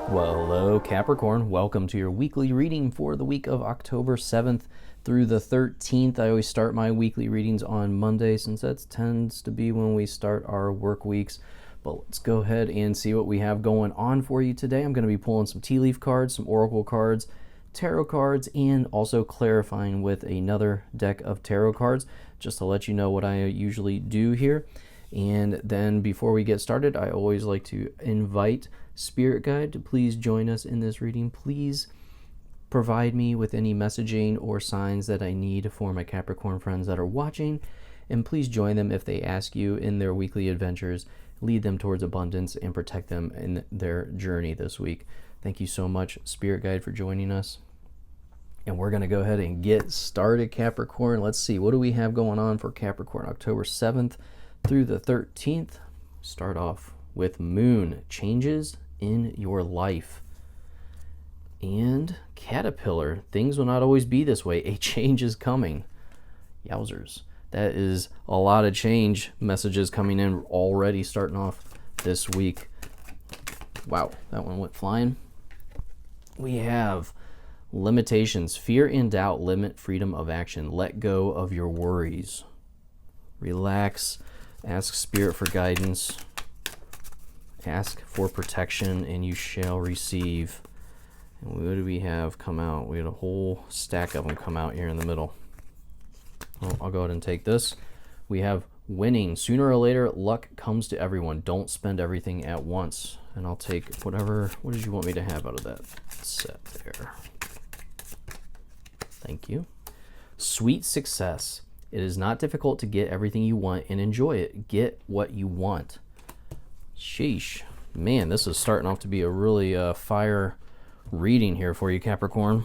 Well, hello, Capricorn. Welcome to your weekly reading for the week of October 7th through the 13th. I always start my weekly readings on Monday since that tends to be when we start our work weeks. But let's go ahead and see what we have going on for you today. I'm going to be pulling some tea leaf cards, some oracle cards, tarot cards, and also clarifying with another deck of tarot cards just to let you know what I usually do here. And then before we get started, I always like to invite Spirit Guide to please join us in this reading. Please provide me with any messaging or signs that I need for my Capricorn friends that are watching, and please join them if they ask you in their weekly adventures. Lead them towards abundance and protect them in their journey this week. Thank you so much, Spirit Guide, for joining us. And we're going to go ahead and get started, Capricorn. Let's see, what do we have going on for Capricorn October 7th through the 13th? Start off with Moon, changes in your life. And Caterpillar, things will not always be this way. A change is coming. Yowzers. That is a lot of change messages coming in already starting off this week. Wow, that one went flying. We have limitations. Fear and doubt limit freedom of action. Let go of your worries. Relax. Ask Spirit for guidance. Ask for protection and you shall receive. And what do we have come out? We had a whole stack of them come out here in the middle. Well, I'll go ahead and take this. We have winning. Sooner or later, luck comes to everyone. Don't spend everything at once. And I'll take whatever. What did you want me to have out of that set there? Thank you. Sweet success. It is not difficult to get everything you want and enjoy it. Get what you want. Sheesh. Man, this is starting off to be a really fire reading here for you, Capricorn.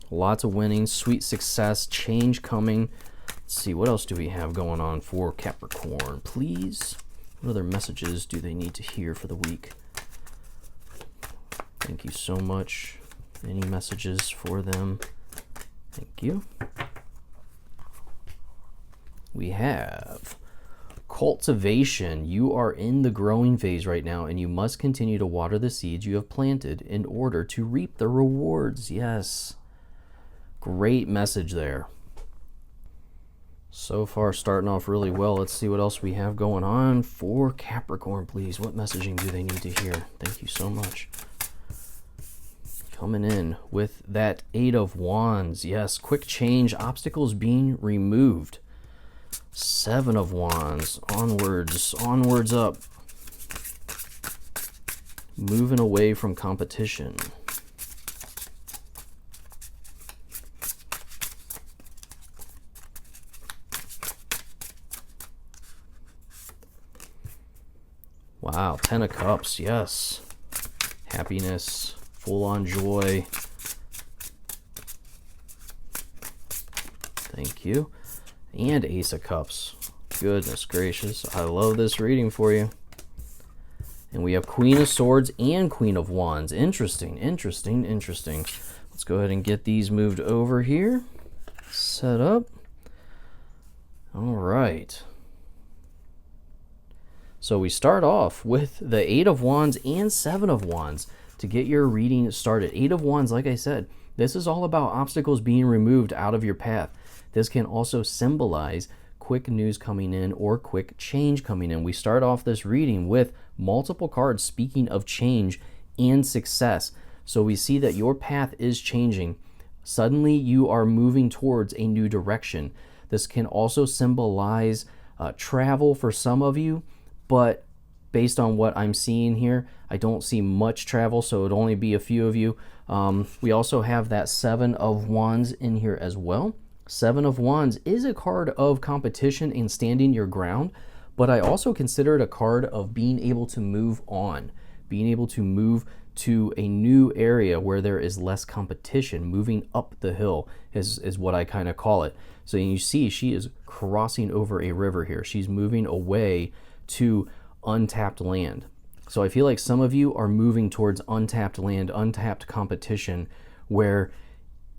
Lots of winning, sweet success, change coming. Let's see, what else do we have going on for Capricorn, please? What other messages do they need to hear for the week? Thank you so much. Any messages for them? Thank you. We have cultivation. You are in the growing phase right now, and you must continue to water the seeds you have planted in order to reap the rewards. Yes. Great message there. So far, starting off really well. Let's see what else we have going on for Capricorn, please. What messaging do they need to hear? Thank you so much. Coming in with that Eight of Wands. Yes, quick change, obstacles being removed. Seven of Wands, onwards up. Moving away from competition. Wow, Ten of Cups, yes. Happiness, full-on joy. Thank you. And Ace of Cups. Goodness gracious. I love this reading for you. And we have Queen of Swords and Queen of Wands. Interesting, interesting, interesting. Let's go ahead and get these moved over here. Set up. All right. So we start off with the Eight of Wands and Seven of Wands to get your reading started. Eight of Wands, like I said, this is all about obstacles being removed out of your path. This can also symbolize quick news coming in or quick change coming in. We start off this reading with multiple cards speaking of change and success. So we see that your path is changing. Suddenly you are moving towards a new direction. This can also symbolize travel for some of you, but based on what I'm seeing here, I don't see much travel, so it'd only be a few of you. We also have that Seven of Wands in here as well. Seven of Wands is a card of competition and standing your ground, but I also consider it a card of being able to move on, being able to move to a new area where there is less competition. Moving up the hill is what I kind of call it. So you see she is crossing over a river here. She's moving away to untapped land. So I feel like some of you are moving towards untapped land, untapped competition, where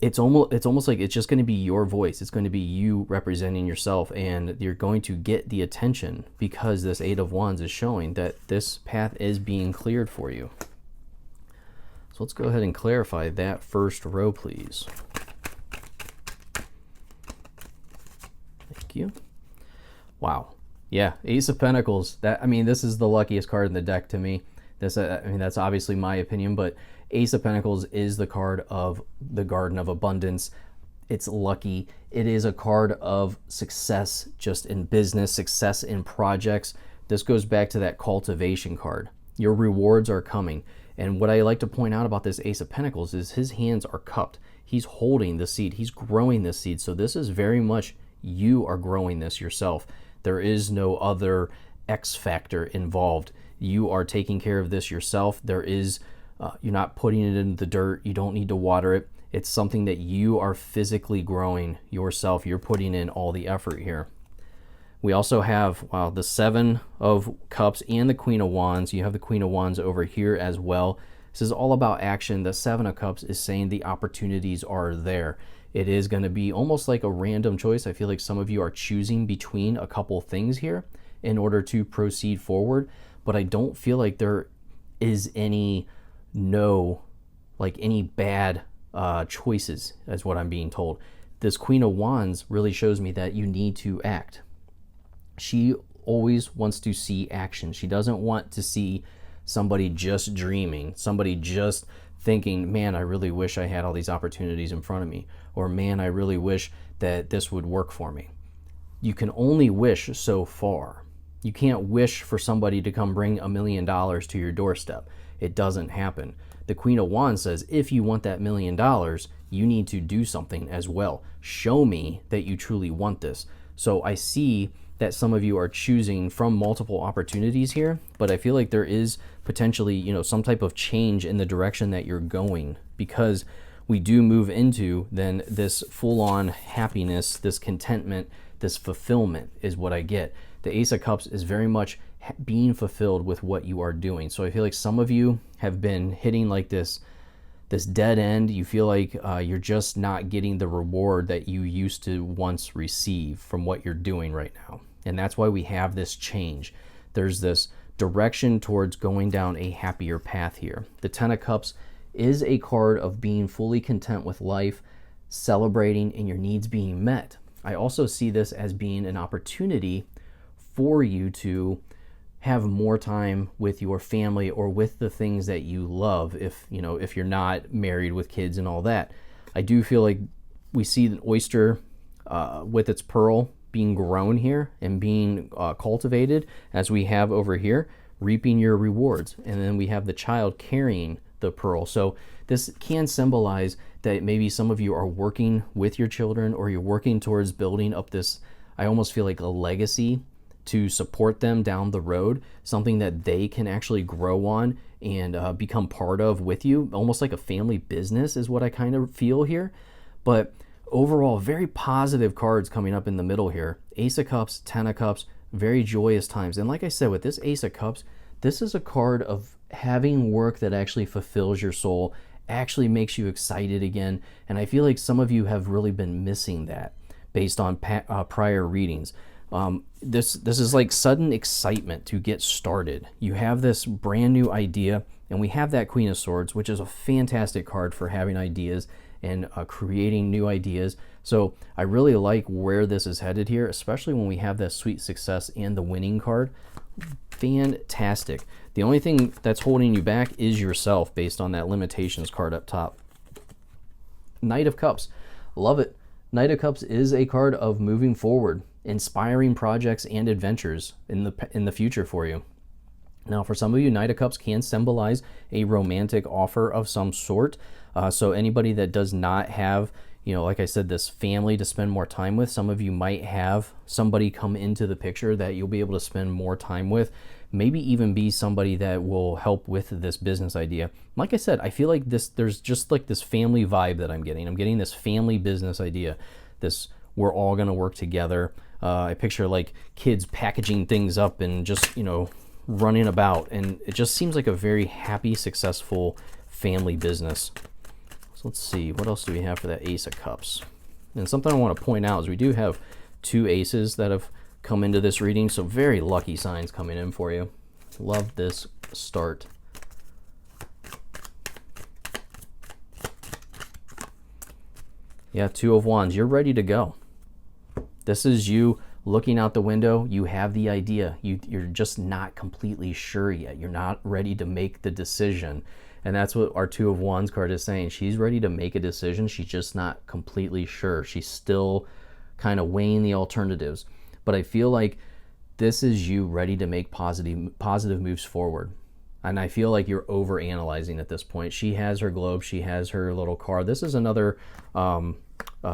it's almost like it's just going to be your voice. It's going to be you representing yourself, and you're going to get the attention because this Eight of Wands is showing that this path is being cleared for you. So let's go ahead and clarify that first row, please. Thank you. Wow. Yeah, Ace of Pentacles. I mean, this is the luckiest card in the deck to me. I mean, that's obviously my opinion, but Ace of Pentacles is the card of the Garden of Abundance. It's lucky. It is a card of success just in business, success in projects. This goes back to that cultivation card. Your rewards are coming. And what I like to point out about this Ace of Pentacles is his hands are cupped. He's holding the seed. He's growing this seed. So this is very much you are growing this yourself. There is no other X factor involved. You are taking care of this yourself. There is, you're not putting it in the dirt. You don't need to water it. It's something that you are physically growing yourself. You're putting in all the effort here. We also have, wow, the Seven of Cups and the Queen of Wands. You have the Queen of Wands over here as well. This is all about action. The Seven of Cups is saying the opportunities are there. It is going to be almost like a random choice. I feel like some of you are choosing between a couple things here in order to proceed forward, but I don't feel like there is any any bad choices, as what I'm being told. This Queen of Wands really shows me that you need to act. She always wants to see action. She doesn't want to see somebody just dreaming, somebody just thinking, man, I really wish I had all these opportunities in front of me, or man, I really wish that this would work for me. You can only wish so far. You can't wish for somebody to come bring $1 million to your doorstep. It doesn't happen. The Queen of Wands says, if you want that $1 million, you need to do something as well. Show me that you truly want this. So I see that some of you are choosing from multiple opportunities here, but I feel like there is potentially, some type of change in the direction that you're going, because we do move into then this full-on happiness, this contentment, this fulfillment is what I get. The Ace of Cups is very much being fulfilled with what you are doing. So I feel like some of you have been hitting like this dead end. You feel like you're just not getting the reward that you used to once receive from what you're doing right now. And that's why we have this change. There's this direction towards going down a happier path here. The Ten of Cups is a card of being fully content with life, celebrating, and your needs being met. I also see this as being an opportunity for you to have more time with your family or with the things that you love, if you're not married with kids and all that. I do feel like we see the oyster with its pearl being grown here and being cultivated, as we have over here, reaping your rewards. And then we have the child carrying the pearl. So this can symbolize that maybe some of you are working with your children, or you're working towards building up this, I almost feel like a legacy to support them down the road, something that they can actually grow on and become part of with you, almost like a family business is what I kind of feel here. But overall, very positive cards coming up in the middle here. Ace of Cups, Ten of Cups, very joyous times. And like I said, with this Ace of Cups, this is a card of having work that actually fulfills your soul, actually makes you excited again. And I feel like some of you have really been missing that based on prior readings. This is like sudden excitement to get started. You have this brand new idea, and we have that Queen of Swords, which is a fantastic card for having ideas and creating new ideas. So I really like where this is headed here, especially when we have that sweet success and the winning card. Fantastic. The only thing that's holding you back is yourself, based on that limitations card up top. Knight of Cups. Love it. Knight of Cups is a card of moving forward, inspiring projects and adventures in the future for you. Now, for some of you, Knight of Cups can symbolize a romantic offer of some sort. So anybody that does not have, like I said, this family to spend more time with, some of you might have somebody come into the picture that you'll be able to spend more time with, maybe even be somebody that will help with this business idea. Like I said, I feel like there's just like this family vibe that I'm getting. I'm getting this family business idea. We're all going to work together. I picture like kids packaging things up and just, running about. And it just seems like a very happy, successful family business. So let's see, what else do we have for that Ace of Cups? And something I want to point out is we do have two aces that have come into this reading. So very lucky signs coming in for you. Love this start. Yeah, Two of Wands. You're ready to go. This is you looking out the window. You have the idea. You're just not completely sure yet. You're not ready to make the decision. And that's what our Two of Wands card is saying. She's ready to make a decision. She's just not completely sure. She's still kind of weighing the alternatives. But I feel like this is you ready to make positive moves forward. And I feel like you're over analyzing at this point. She has her globe. She has her little card. This is another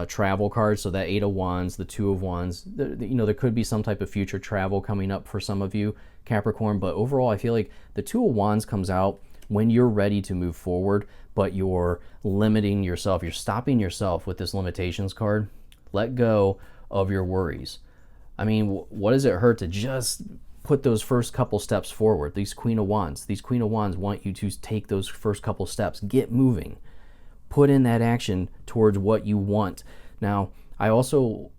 travel card. So that Eight of Wands, the Two of Wands, there could be some type of future travel coming up for some of you, Capricorn. But overall, I feel like the Two of Wands comes out when you're ready to move forward, but you're limiting yourself. You're stopping yourself with this limitations card. Let go of your worries. I mean, what does it hurt to just put those first couple steps forward? These Queen of Wands want you to take those first couple steps. Get moving. Put in that action towards what you want. Now, I also,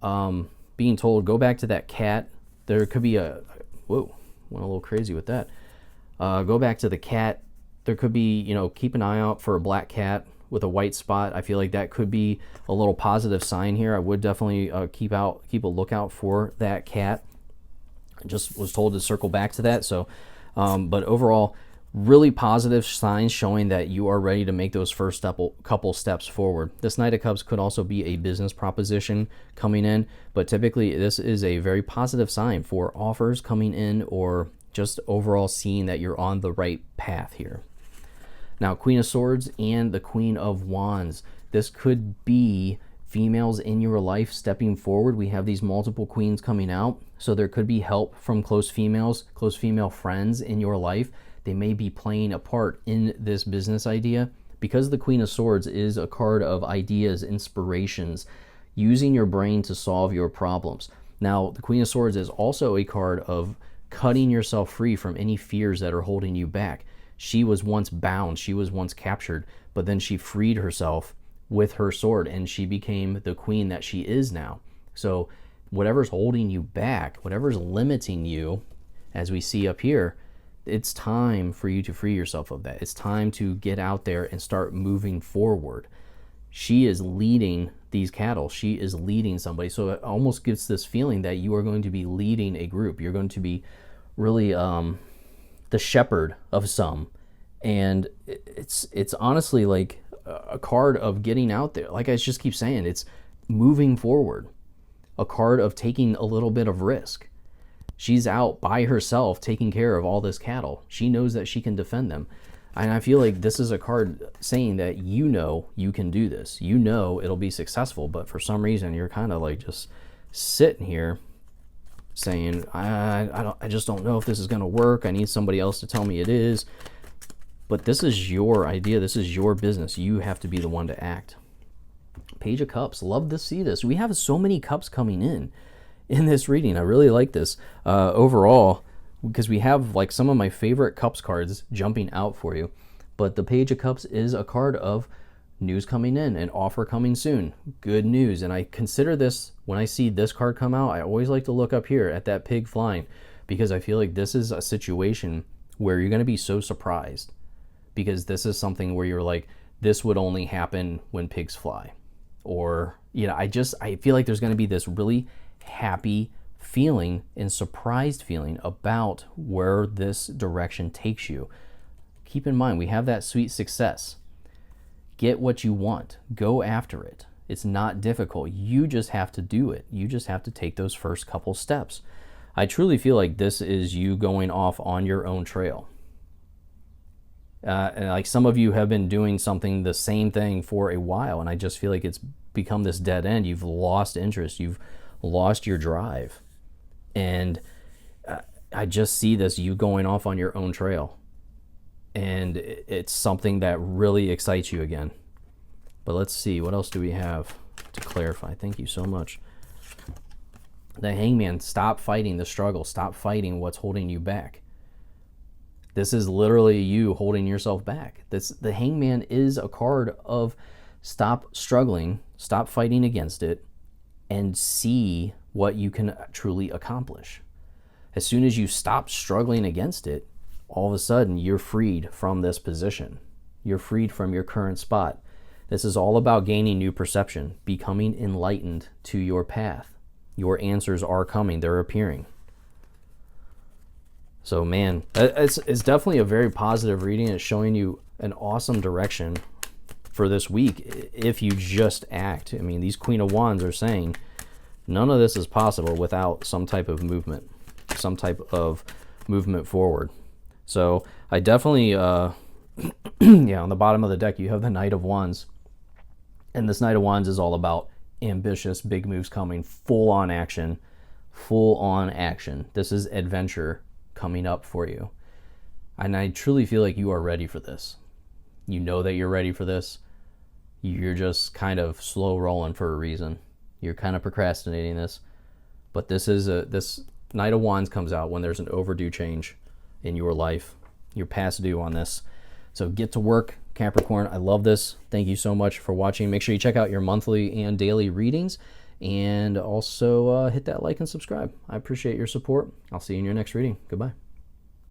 being told, go back to that cat. There could be whoa, went a little crazy with that. Go back to the cat. There could be, keep an eye out for a black cat with a white spot. I feel like that could be a little positive sign here. I would definitely keep a lookout for that cat. I just was told to circle back to that. So, but overall, really positive signs showing that you are ready to make those first couple steps forward. This Knight of Cups could also be a business proposition coming in, but typically this is a very positive sign for offers coming in or just overall seeing that you're on the right path here. Now, Queen of Swords and the Queen of Wands. This could be females in your life stepping forward. We have these multiple queens coming out, so there could be help from close female friends in your life. They may be playing a part in this business idea. Because the Queen of Swords is a card of ideas, inspirations, using your brain to solve your problems. Now, the Queen of Swords is also a card of cutting yourself free from any fears that are holding you back. She was once bound, she was once captured, but then she freed herself with her sword and she became the queen that she is now. So whatever's holding you back, whatever's limiting you, as we see up here, it's time for you to free yourself of that. It's time to get out there and start moving forward. She is leading these cattle. She is leading somebody. So it almost gives this feeling that you are going to be leading a group. You're going to be really the shepherd of some. And it's honestly like a card of getting out there. Like I just keep saying, it's moving forward. A card of taking a little bit of risk. She's out by herself taking care of all this cattle. She knows that she can defend them. And I feel like this is a card saying that you can do this. It'll be successful, but for some reason you're kind of like just sitting here saying, I just don't know if this is going to work. I need somebody else to tell me it is. But this is your idea. This is your business. You have to be the one to act. Page of Cups. Love to see this. We have so many cups coming in this reading. I really like this overall because we have like some of my favorite cups cards jumping out for you. But the Page of Cups is a card of news coming in, an offer coming soon, good news. And I consider this, when I see this card come out, I always like to look up here at that pig flying, because I feel like this is a situation where you're going to be so surprised, because this is something where you're like, this would only happen when pigs fly. Or, I feel like there's going to be this really happy feeling and surprised feeling about where this direction takes you. Keep in mind, we have that sweet success. Get what you want. Go after it. It's not difficult. You just have to do it. You just have to take those first couple steps. I truly feel like this is you going off on your own trail. And like some of you have been doing something, the same thing for a while, and I just feel like it's become this dead end. You've lost interest. You've lost your drive. And I just see this, you going off on your own trail. And it's something that really excites you again. But let's see, what else do we have to clarify? Thank you so much. The Hangman, stop fighting the struggle. Stop fighting what's holding you back. This is literally you holding yourself back. The Hangman is a card of stop struggling, stop fighting against it, and see what you can truly accomplish. As soon as you stop struggling against it, all of a sudden you're freed from this position. You're freed from your current spot. This is all about gaining new perception, becoming enlightened to your path. Your answers are coming. They're appearing. So, man, it's definitely a very positive reading. It's showing you an awesome direction for this week if you just act. I mean, these Queen of Wands are saying none of this is possible without some type of movement, some type of movement forward. So I definitely, yeah, on the bottom of the deck, you have the Knight of Wands. And this Knight of Wands is all about ambitious, big moves coming, full on action, full on action. This is adventure coming up for you. And I truly feel like you are ready for this. You know that you're ready for this. You're just kind of slow rolling for a reason. You're kind of procrastinating this. But this Knight of Wands comes out when there's an overdue change in your life. You're past due on this. So get to work, Capricorn. I love this. Thank you so much for watching. Make sure you check out your monthly and daily readings. And also hit that like and subscribe. I appreciate your support. I'll see you in your next reading. Goodbye.